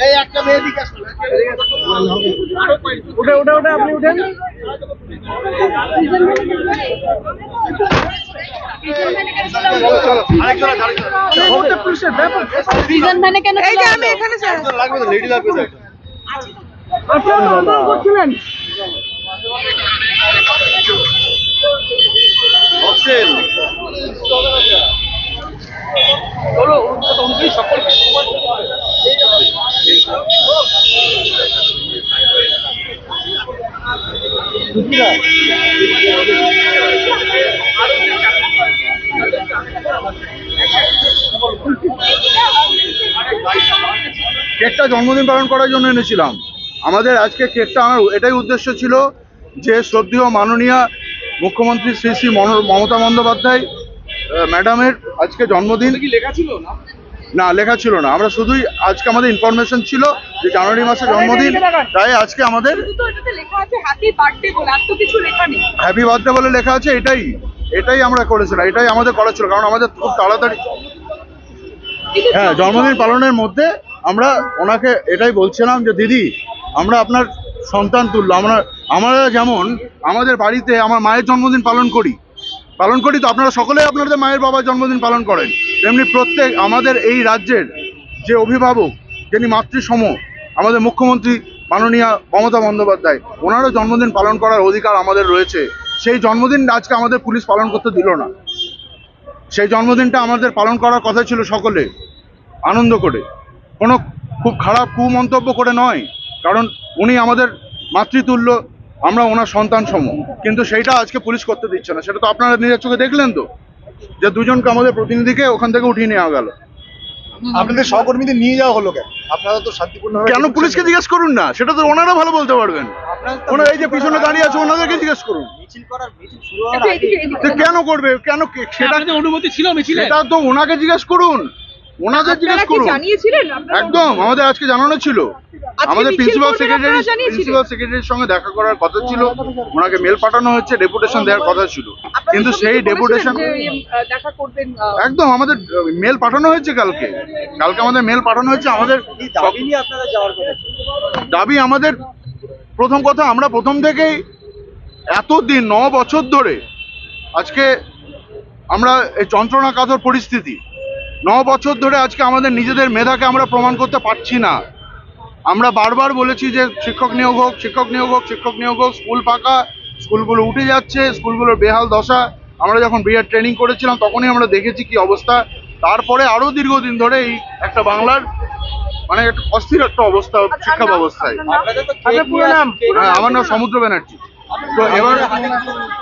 এই একটা মেয়ে দিকে উঠে উঠে উঠে আপনি উঠেন। করছিলেন কেকটা জন্মদিন পালন করার জন্য এনেছিলাম। আমাদের আজকে কেকটা আনার এটাই উদ্দেশ্য ছিল যে শ্রদ্ধেয় মাননীয় মুখ্যমন্ত্রী শ্রী শ্রী মমতা বন্দ্যোপাধ্যায় ম্যাডামের আজকে জন্মদিন। লেখা ছিল না? না, লেখা ছিল না। আমরা শুধুই আজকে আমাদের ইনফরমেশন ছিল যে জানুয়ারি মাসে জন্মদিন, তাই আজকে আমাদের হ্যাপি বার্থডে বলে লেখা আছে। এটাই আমরা করেছিলাম, এটাই আমাদের করা ছিল, কারণ আমাদের খুব তাড়াতাড়ি হ্যাঁ জন্মদিন পালনের মধ্যে আমরা ওনাকে এটাই বলছিলাম যে দিদি আমরা আপনার সন্তান তুল্য। আমরা যেমন আমাদের বাড়িতে আমার মায়ের জন্মদিন পালন করি তো আপনারা সকলেই আপনাদের মায়ের বাবার জন্মদিন পালন করেন, তেমনি প্রত্যেক আমাদের এই রাজ্যের যে অভিভাবক যিনি মাতৃসম আমাদের মুখ্যমন্ত্রী মাননীয় মমতা বন্দ্যোপাধ্যায়, ওনারও জন্মদিন পালন করার অধিকার আমাদের রয়েছে। সেই জন্মদিন আজকে আমাদের পুলিশ পালন করতে দিল না। সেই জন্মদিনটা আমাদের পালন করার কথা ছিল সকলে আনন্দ করে, কোনো খুব খারাপ কুমন্তব্য করে নয়, কারণ উনি আমাদের মাতৃতুল্য, আমরা ওনার সন্তান সম, কিন্তু সেইটা আজকে পুলিশ করতে দিচ্ছে না। সেটা তো আপনারা নিজের চোখে দেখলেন তো, যে দুজনকে আমাদের প্রতিনিধিকে ওখান থেকে উঠিয়ে নেওয়া গেল। আপনাদের সহকর্মীদের নিয়ে যাওয়া হলো কেন? আপনারা তো শান্তিপূর্ণভাবে কেন পুলিশকে জিজ্ঞেস করুন না, সেটা তো ওনারা ভালো বলতে পারবেন। ওনারা এই যে পিছনে দাঁড়িয়ে আছে ওনাদেরকে জিজ্ঞেস করুন কেন করবে, কেন সেটা অনুমতি ছিল মিছিলে? সেটা তো ওনাকে জিজ্ঞেস করুন, ওনাদের জিজ্ঞেস করুন। একদম আমাদের আজকে জানানো ছিল, আমাদের প্রিন্সিপাল সেক্রেটারির সঙ্গে দেখা করার কথা ছিল, ওনাকে মেল পাঠানো হচ্ছে, ডেপুটেশন দেওয়ার কথা ছিল, কিন্তু সেই ডেপুটেশন একদম আমাদের মেল পাঠানো হয়েছে কালকে আমাদের মেল পাঠানো হয়েছে। আমাদের দাবি আমাদের প্রথম কথা, আমরা প্রথম থেকেই এতদিন 9 বছর ধরে আজকে আমরা এই যন্ত্রণা কাতর পরিস্থিতি 9 বছর ধরে আজকে আমাদের নিজেদের মেধাকে আমরা প্রমাণ করতে পারছি না। আমরা বারবার বলেছি যে শিক্ষক নিয়োগ হোক, স্কুল ফাঁকা, স্কুলগুলো উঠে যাচ্ছে, স্কুলগুলোর বেহাল দশা। আমরা যখন বিএড ট্রেনিং করেছিলাম তখনই আমরা দেখেছি কি অবস্থা। তারপরে আরো দীর্ঘদিন ধরে এই একটা বাংলার মানে একটা অস্থির একটা অবস্থা শিক্ষা ব্যবস্থায়। হ্যাঁ, আমার নাম সমুদ্র ব্যানার্জি। তো এবার